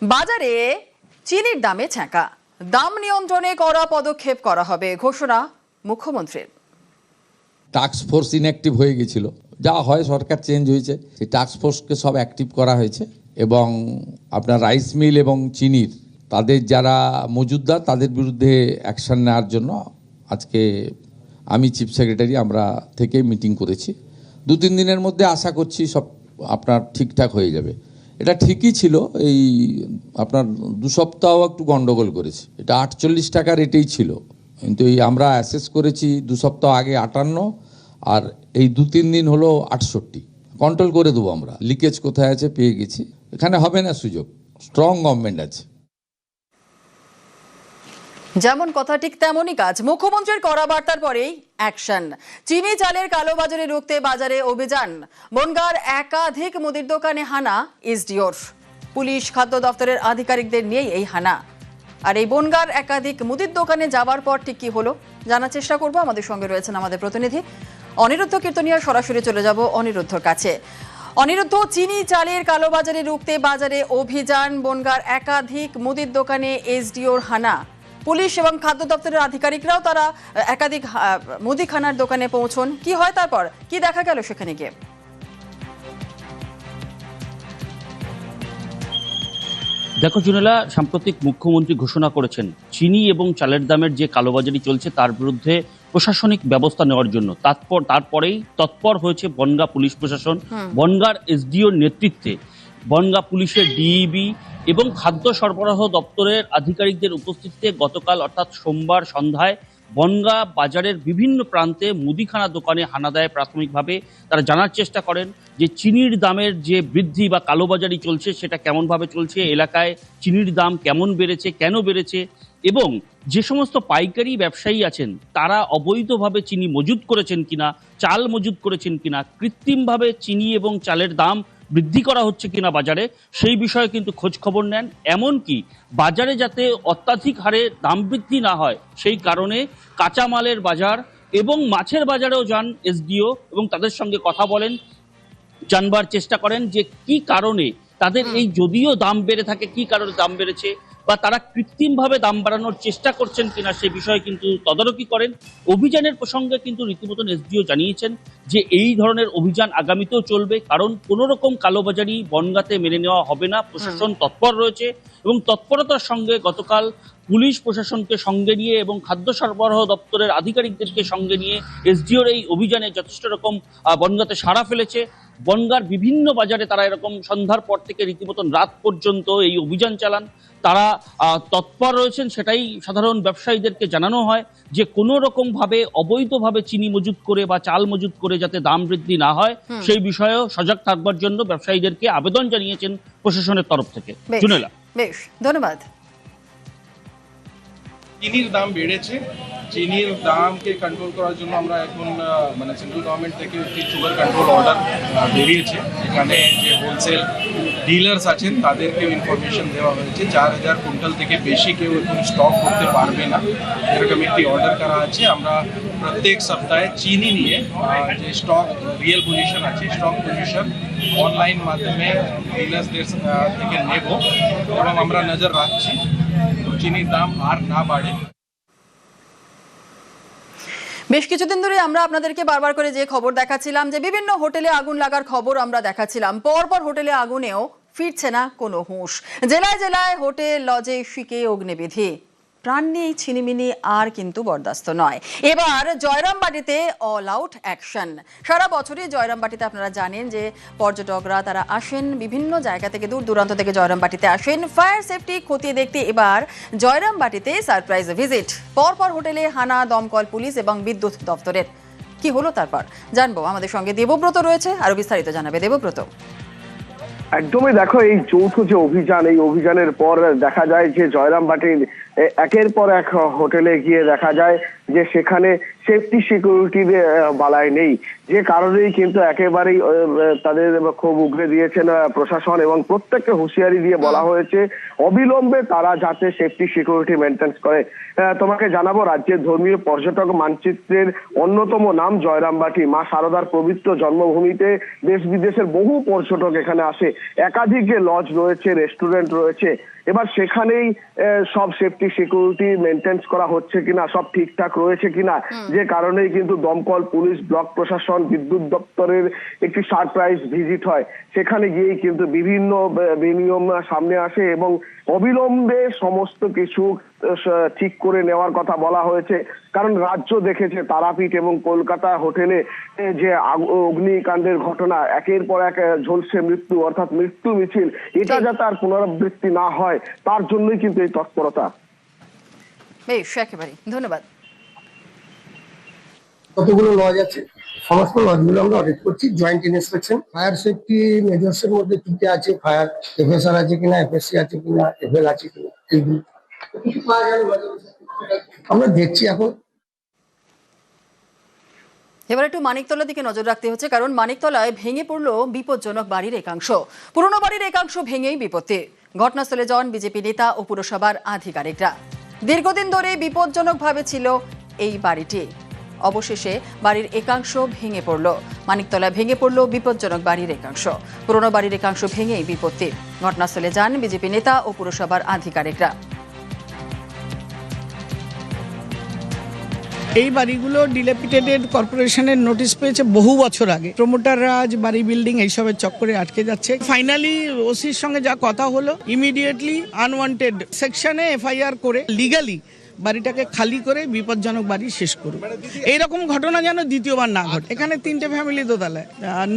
বাজারে চিনির দামে ছ্যাঁকা, দাম নিয়ন্ত্রণে কড়া পদক্ষেপ করা হবে ঘোষণা মুখ্যমন্ত্রীর। টাস্ক ফোর্স ইনঅ্যাক্টিভ হয়ে গেছিল, যা হয় সরকার চেঞ্জ হয়েছে, সেই টাস্ক ফোর্সকে সব অ্যাক্টিভ করা হয়েছে এবং আপনার রাইস মিল এবং চিনির তাদের যারা মজুদদার তাদের বিরুদ্ধে অ্যাকশন নেওয়ার জন্য আজকে আমি চিফ সেক্রেটারি আমরা থেকে মিটিং করেছি। 2-3 দিনের মধ্যে আশা করছি সব আপনার ঠিকঠাক হয়ে যাবে। এটা ঠিকই ছিল, এই আপনার 2 সপ্তাহ একটু গন্ডগোল করেছে। এটা 48 টাকা রেটেই ছিল, কিন্তু এই আমরা অ্যাসেস করেছি 2 সপ্তাহ আগে 58, আর এই 2-3 দিন হলো 68। কন্ট্রোল করে দেবো আমরা, লিকেজ কোথায় আছে পেয়ে গেছি, এখানে হবে না সুযোগ, স্ট্রং গভর্নমেন্ট আছে। যেমন কথা ঠিক তেমনই কাজ। মুখ্যমন্ত্রীর কড়া বার্তার পরেই অ্যাকশন। চিনি চালের কালোবাজারি রুখতে বাজারে অভিযান। বনগাঁর একাধিক মুদির দোকানে হানা এসডিওর। পুলিশ খাদ্য দপ্তরের আধিকারিকদের নিয়েই এই হানা। আর এই বনগাঁর একাধিক মুদির দোকানে যাওয়ার পর ঠিক কি হলো জানার চেষ্টা করব। আমাদের সঙ্গে রয়েছেন আমাদের প্রতিনিধি অনিরুদ্ধ কীর্তনিয়া। সরাসরি চলে যাব অনিরুদ্ধর কাছে। অনিরুদ্ধ, চিনি চালের কালোবাজারি রুখতে বাজারে অভিযান, বনগাঁর একাধিক মুদির দোকানে এসডিওর হানা। পুলিশ এবং খাদ্য দপ্তরের আধিকারিকরাও তারা একাধিক মুদিখানার দোকানে পৌঁছন। কি হয় তারপর, কি দেখা গেল সেখানে গিয়ে? দেখো জুনেলা, সাম্প্রতিক মুখ্যমন্ত্রী ঘোষণা করেছেন চিনি এবং চালের দামের যে কালোবাজারি চলছে তার বিরুদ্ধে প্রশাসনিক ব্যবস্থা নেওয়ার জন্য। তারপরেই তৎপর হয়েছে বনগাঁ পুলিশ প্রশাসন। বনগাঁর এসডিওর নেতৃত্বে বনগাঁ পুলিশের ডিইবি এবং খাদ্য সরবরাহ দপ্তরের আধিকারিকদের উপস্থিতিতে গতকাল অর্থাৎ সোমবার সন্ধ্যায় বনগাঁ বাজারের বিভিন্ন প্রান্তে মুদিখানা দোকানে হানা দেয়। প্রাথমিকভাবে তারা জানার চেষ্টা করেন যে চিনির দামের যে বৃদ্ধি বা কালোবাজারি চলছে সেটা কেমনভাবে চলছে, এলাকায় চিনির দাম কেমন বেড়েছে, কেন বেড়েছে, এবং যে সমস্ত পাইকারি ব্যবসায়ী আছেন তারা অবৈধভাবে চিনি মজুত করেছেন কিনা, চাল মজুত করেছেন কিনা, কৃত্রিমভাবে চিনি এবং চালের দাম বৃদ্ধি করা হচ্ছে কিনা বাজারে, সেই বিষয়ে কিন্তু খোঁজ খবর নেন। এমনকি বাজারে যাতে অত্যাধিক হারে দাম বৃদ্ধি না হয় সেই কারণে কাঁচামালের বাজার এবং মাছের বাজারেও যান এসডিও এবং তাদের সঙ্গে কথা বলেন, জানবার চেষ্টা করেন যে কি কারণে তাদের এই যদিও দাম বেড়ে থাকে কি কারণে দাম বেড়েছে বা তারা কৃত্রিমভাবে দাম বাড়ানোর চেষ্টা করছেন কিনা সে বিষয়ে কিন্তু তদারকি করেন। অভিযানের প্রসঙ্গে কিন্তু রীতিমতন এসডিও জানিয়েছেন যে এই ধরনের অভিযান আগামীতেও চলবে, কারণ কোনো রকম কালোবাজারি বনগাঁতে মেনে নেওয়া হবে না। প্রশাসন তৎপর রয়েছে এবং তৎপরতার সঙ্গে গতকাল পুলিশ প্রশাসনকে সঙ্গে নিয়ে এবং খাদ্য সরবরাহ দপ্তরের আধিকারিকদেরকে সঙ্গে নিয়ে এসডিওর এই অভিযানে যথেষ্ট রকম বনগাঁতে সাড়া ফেলেছে। বনগাঁর বিভিন্ন বাজারে তারা এরকম সন্ধ্যার পর থেকে রীতিমতন রাত পর্যন্ত এই অভিযান চালান। তারা তৎপর রয়েছেন, সেটাই সাধারণ ব্যবসায়ীদেরকে জানানো হয় যে কোনো রকম ভাবে অবৈধভাবে চিনি মজুত করে বা চাল মজুত করে যাতে দাম বৃদ্ধি না হয় সেই বিষয়েও সজাগ থাকবার জন্য ব্যবসায়ীদেরকে আবেদন জানিয়েছেন প্রশাসনের তরফ থেকে। জুনেলা, বেশ, ধন্যবাদ। চিনির দাম বেড়েছে, চিনির দামকে কন্ট্রোল করার জন্য আমরা এখন মানে সেন্ট্রাল গভর্নমেন্ট থেকে একটি সুগার কন্ট্রোল অর্ডার বেরিয়েছে। এখানে যে হোলসেল ডিলার্স আছেন তাদেরকেও ইনফরমেশন দেওয়া হয়েছে 4000 কুইন্টাল থেকে বেশি কেউ এখন স্টক করতে পারবে না, এরকম একটি অর্ডার করা আছে। আমরা প্রত্যেক সপ্তাহে চিনি নিয়ে যে স্টক রিয়েল পজিশন আছে, স্টক পজিশন অনলাইন মাধ্যমে ডিলার্সদের থেকে নেব এবং আমরা নজর রাখছি চিনির দাম আর না বাড়ে। বেশ কিছুদিন ধরে আমরা আপনাদেরকে বারবার করে যে খবর দেখাচ্ছিলাম যে বিভিন্ন হোটেলে আগুন লাগার খবর আমরা দেখাচ্ছিলাম, পরপর হোটেলে আগুনেও ফিরছে না কোনো হুঁশ। জেলায় জেলায় হোটেল লজে শিকে অগ্নিবিধি। প্রাণ নিয়ে ছিনিমিনি আর কিন্তু বরদাস্ত নয়। এবার জয়রামবাটিতে অল আউট অ্যাকশন। সারা বছরই জয়রামবাটিতে আপনারা জানেন যে পর্যটকরা তারা আসেন বিভিন্ন জায়গা থেকে, দূর দূরান্ত থেকে জয়রামবাটিতে আসেন ফায়ার সেফটি খতিয়ে দেখতে। এবার জয়রামবাটিতে সারপ্রাইজ ভিজিট। পরপর হোটেলে হানা দমকল পুলিশ এবং বিদ্যুৎ দপ্তরের। কি হলো তারপর জানবো, আমাদের সঙ্গে দেবব্রত রয়েছে, আরো বিস্তারিত জানাবে দেবব্রত। একদমই, দেখো এই যৌথ যে অভিযান, এই অভিযানের পর দেখা যায় যে জয়রামবাটির একের পর এক হোটেলে গিয়ে দেখা যায় যে সেখানে সেফটি সিকিউরিটির বালাই নেই, যে কারণেই কিন্তু একেবারেই তাদের খুব উগরে দিয়েছেন প্রশাসন এবং প্রত্যেককে হুঁশিয়ারি দিয়ে বলা হয়েছে অবিলম্বে তারা যাতে সেফটি সিকিউরিটি মেনটেন করে। তোমাকে জানাবো, রাজ্যের ধর্মীয় পর্যটক মানচিত্রের অন্যতম নাম জয়রামবাটি। মা শারদার পবিত্র জন্মভূমিতে দেশ বিদেশের বহু পর্যটক এখানে আসে, একাধিক লজ রয়েছে, রেস্টুরেন্ট রয়েছে। এবার সেখানেই সব সেফটি সিকিউরিটি মেনটেন করা হচ্ছে কিনা, সব ঠিকঠাক রয়েছে কিনা, যে কারণেই কিন্তু দমকল, পুলিশ, ব্লক প্রশাসন, বিদ্যুৎ দপ্তরের একটি সারপ্রাইজ ভিজিট হয়। সেখানে গিয়েই কিন্তু বিভিন্ন বিনিয়ম সামনে আসে এবং অবিলম্বে সমস্ত কিছু ঠিক করে নেওয়ার কথা বলা হয়েছে। কারণ রাজ্য দেখেছে তারাপীঠ এবং কলকাতা হোটেলে যে অগ্নিকাণ্ডের ঘটনা, একের পর এক ঝলসে মৃত্যু, অর্থাৎ মৃত্যু মিছিল, এটা যাতে আর পুনরাবৃত্তি না হয় তার জন্যই কিন্তু এই তৎপরতা। বেশ, একেবারে ধন্যবাদ। কতগুলো লজ আছে, সমস্ত লজগুলো আমরা অডিট করছি, joint inspection. Fire safety measures এর মধ্যে কি কি আছে, ফায়ার এফএসআর আছে কিনা, এফএসসি আছে কিনা, এফএল আছে কিনা, এইগুলো কিছু পাওয়া গেল আমরা দেখছি এখন। এবার একটু মানিকতলার দিকে নজর রাখতে হচ্ছে, কারণ মানিকতলায় ভেঙে পড়লো বিপজ্জনক বাড়ির একাংশ। পুরনো বাড়ির একাংশ ভেঙেই বিপত্তি। ঘটনাস্থলে যান বিজেপি নেতা ও পুরসভার আধিকারিকরা। দীর্ঘদিন ধরে বিপজ্জনকভাবে ছিল এই বাড়িটি। অবশেষে বাড়ির একাংশ ভেঙে পড়ল। মানিকতলায় ভেঙে পড়ল বিপজ্জনক বাড়ির একাংশ। পুরনো বাড়ির একাংশ ভেঙেই বিপত্তি। ঘটনাস্থলে যান বিজেপি নেতা ও পুরসভার আধিকারিকরা। এই বাড়িগুলো ডিলেপিটেটেড কর্পোরেশনের নোটিশ পেয়েছে বহু বছর আগে। প্রমোটাররা আজ বাড়ি বিল্ডিং এইসবের চক্করে আটকে যাচ্ছে। ফাইনালি ওসির সঙ্গে যা কথা হলো, ইমিডিয়েটলি আনওয়ান্টেড সেকশনে এফআইআর করে লিগালি বাড়িটাকে খালি করে বিপজ্জনক বাড়ি শেষ করুন। এইরকম ঘটনা যেন দ্বিতীয়বার না ঘটে। এখানে 3টে ফ্যামিলি দোতলায়, আর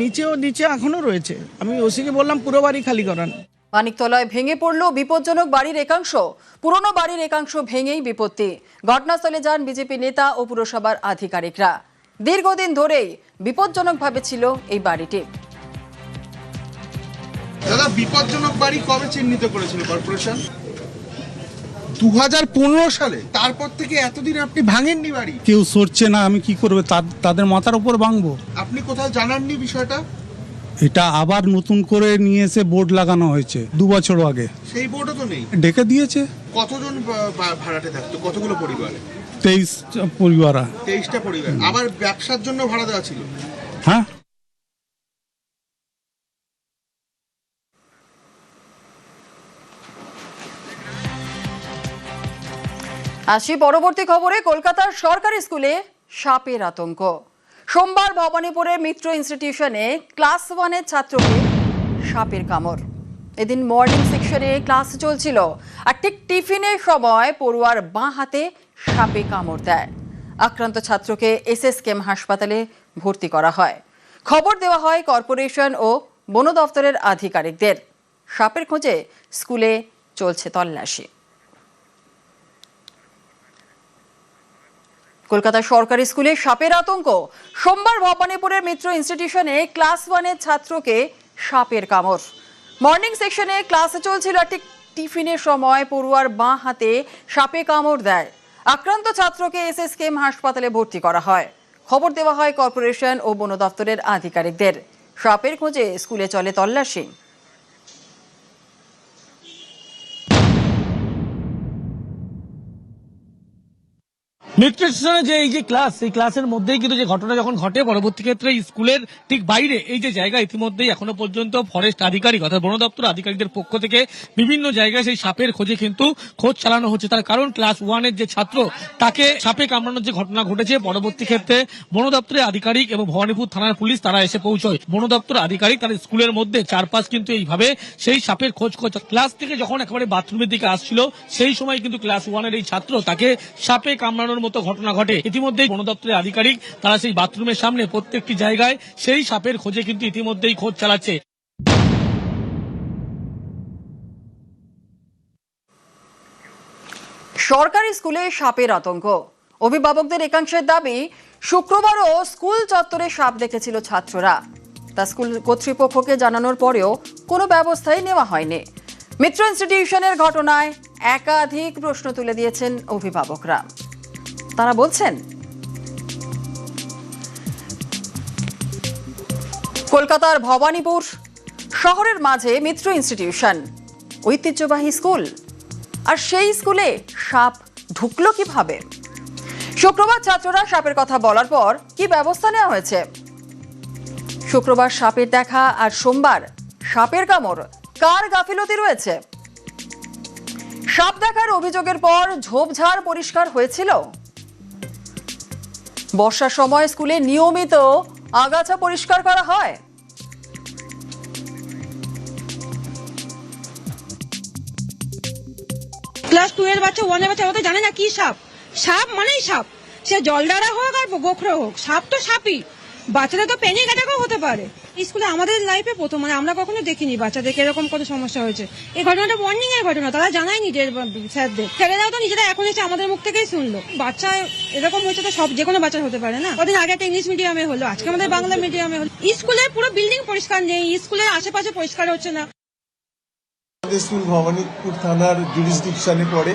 নিচে এখনো রয়েছে। আমি ওসিকে বললাম পুরো বাড়ি খালি করান। মানিকতলায় ভেঙে পড়ল বিপজ্জনক বাড়ির একাংশ। পুরনো বাড়ির একাংশ ভেঙেই বিপত্তি। ঘটনাস্থলে যান বিজেপি নেতা ও পুরসভার আধিকারিকরা। দীর্ঘদিন ধরেই বিপজ্জনকভাবে ছিল এই বাড়িটি। দাদা, বিপজ্জনক বাড়ি কবে চিহ্নিত করেছিল কর্পোরেশন? 2015 সালে। তারপর থেকে এতদিন আপনি ভাঙেননি বাড়ি? কেউ সরছে না, আমি কি করবে? তাদের মাথার উপর ভাঙবো? আপনি কোথাও জানাননি বিষয়টা? এটা আবার নতুন করে নিয়ে এসে বোর্ড লাগানো হয়েছে 2 বছর আগে। সেই বোর্ডও তো নেই। ডেকে দিয়েছে। কতজন ভাড়াটে থাকতো? কতগুলো পরিবার? 23 পরিবার। 23টা পরিবার। আবার ব্যবসার জন্য ভাড়া দেওয়া ছিল? হ্যাঁ। আসি পরবর্তী খবরে। কলকাতার সরকারি স্কুলে সাপের আতঙ্ক। সোমবার ভবানীপুরের মিত্র ইনস্টিটিউশনে ক্লাস 1-এর ছাত্রকে সাপের কামড়। এদিন মর্নিং সেকশনে ক্লাস চলছিল, আর ঠিক টিফিনের সময় পড়ুয়ার বাঁ হাতে সাপে কামড় দেয়। আক্রান্ত ছাত্রকে এসএসকেএম হাসপাতালে ভর্তি করা হয়। খবর দেওয়া হয় কর্পোরেশন ও বন দফতরের আধিকারিকদের। সাপের খোঁজে স্কুলে চলছে তল্লাশি। কলকাতার সরকারি স্কুলে সাপের আতঙ্ক। সোমবার ভবানীপুরের মিত্র ইনস্টিটিউশনে ক্লাস 1-এর ছাত্রকে সাপের কামড়। মর্নিং সেকশনে ক্লাসে চলছিল, ঠিক টিফিনের সময় পড়ুয়ার বাঁ হাতে সাপে কামড় দেয়। আক্রান্ত ছাত্রকে এসএসকেএম হাসপাতালে ভর্তি করা হয়। খবর দেওয়া হয় কর্পোরেশন ও বন দফতরের আধিকারিকদের। সাপের খোঁজে স্কুলে চলে তল্লাশি। মেট্রো স্টেশনে যে এই যে ক্লাস, এই ক্লাসের মধ্যেই কিন্তু যে ঘটনা যখন ঘটে, পরবর্তী ক্ষেত্রে স্কুলের ঠিক বাইরে এই যে জায়গা, ইতিমধ্যেই এখনো পর্যন্ত ফরেস্ট আধিকারিক অর্থাৎ বন দপ্তর আধিকারিকদের পক্ষ থেকে বিভিন্ন জায়গায় সেই সাপের খোঁজে কিন্তু খোঁজ চালানো হচ্ছে। তার কারণ ক্লাস 1-এর যে ছাত্র, তাকে সাপে কামড়ানোর যে ঘটনা ঘটেছে, পরবর্তী ক্ষেত্রে বন দপ্তরের আধিকারিক এবং ভবানীপুর থানার পুলিশ তারা এসে পৌঁছয়। বন দপ্তর আধিকারিক তার স্কুলের মধ্যে চারপাশ কিন্তু এইভাবে সেই সাপের খোঁজ করছে। ক্লাস থেকে যখন একেবারে বাথরুমের দিকে আসছিল, সেই সময় কিন্তু ক্লাস 1-এর এই ছাত্র, তাকে সাপে কামড়ানোর মতো ঘটনা ঘটে। ইতিমধ্যেই বন দপ্তরের আধিকারিক তারা সেই বাথরুমের সামনে প্রত্যেকটি জায়গায় সেই সাপের খোঁজে কিন্তু ইতিমধ্যেই খোঁজ চালাচ্ছে। সরকারি স্কুলে সাপের আতঙ্ক। অভিভাবকদের একাংশের দাবি, শুক্রবারও স্কুল চত্বরে সাপ দেখেছিল ছাত্ররা। তা স্কুল কর্তৃপক্ষকে জানানোর পরেও কোনো ব্যবস্থাই নেওয়া হয়নি। মিত্র ইনস্টিটিউশনের ঘটনায় একাধিক প্রশ্ন তুলে দিয়েছেন অভিভাবকরা। তারা বলছেন, কলকাতার ভবানীপুর শহরের মাঝে মিত্র ইনস্টিটিউশন, ঐতিহ্যবাহী স্কুল, আর সেই স্কুলে সাপ ঢুকলো কিভাবে? শুক্রবার ছাত্ররা সাপের কথা বলার পর কি ব্যবস্থা নেওয়া হয়েছে? শুক্রবার সাপের দেখা আর সোমবার সাপের কামড়, কার গাফিলতি রয়েছে? সাপ দেখার অভিযোগের পর ঝোপঝাড় পরিষ্কার হয়েছিল। বর্ষার সময় স্কুলে নিয়মিত আগাছা পরিষ্কার করা হয়। ক্লাস 2 এর বাচ্চা 1 এর বাচ্চা ওরা তো জানে না কি সাপ। সাপ মানেই সাপ, সে জলডারা হোক আর গোখরো হোক, সাপ তো সাপই। বাচ্চাদের তো প্যানিক অ্যাটাকও হতে পারে। স্কুলে আমাদের লাইফে প্রথম, মানে আমরা কখনো দেখিনি বাচ্চাদেরকে এরকম কোনো সমস্যা হয়েছে। এই ঘটনাটা ওয়ার্নিং এর ঘটনা, তারা জানায়নি যে স্যারদের। ছেলেরাও তো নিজেরা এখন এসে আমাদের মুখ থেকেই শুনলো। বাচ্চা এরকম হয়েছে তো সব যে কোনো বাচ্চা হতে পারে না। কদিন আগে একটা ইংলিশ মিডিয়ামে হলো, আজকে আমাদের বাংলা মিডিয়ামে হলো। স্কুলের পুরো বিল্ডিং পরিষ্কার নেই, স্কুলের আশেপাশে পরিষ্কার হচ্ছে না। স্কুল ভবানীপুর থানার জুরিসডিকশনে পড়ে।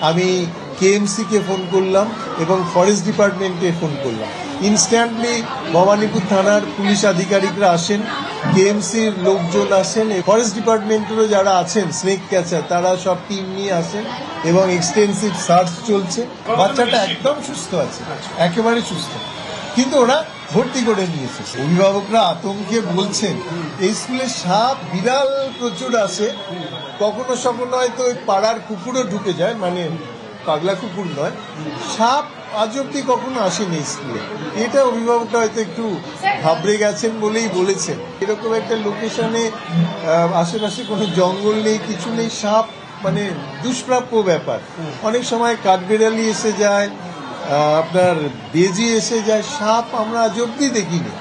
আমি কেএমসি কে ফোন করলাম এবং ফরেস্ট ডিপার্টমেন্টকে ফোন করলাম। ইনস্ট্যান্টলি ভবানীপুর থানার পুলিশ আধিকারিকরা আসেন, কেএমসির লোকজন আসেন, ফরেস্ট ডিপার্টমেন্টেরও যারা আছেন স্নেক ক্যাচার তারা সব টিম নিয়ে আসেন এবং এক্সটেন্সিভ সার্চ চলছে। বাচ্চাটা একদম সুস্থ আছে, একেবারে সুস্থ, কিন্তু ওরা ভর্তি করে নিয়েছে। অভিভাবকরা আতঙ্কে বলছেন এই স্কুলে সাপ বিড়াল প্রচুর আসে, কখনো সখনো হয়তো ওই পাড়ার কুকুরও ঢুকে যায়, মানে পাগলা কুকুর নয়, সাপ আজ অব্দি কখনো আসেনি স্কুলে। এটা অভিভাবকরা হয়তো একটু ঘাবড়ে গেছেন বলেই বলেছেন। এরকম একটা লোকেশনে আশেপাশে কোনো জঙ্গল নেই, কিছু নেই, সাপ মানে দুষ্প্রাপ্য ব্যাপার। অনেক সময় কাঠবিড়ালি এসে যায়, আপনার বেজি এসে যায়, সাপ আমরা আজ অব্দি দেখিনি।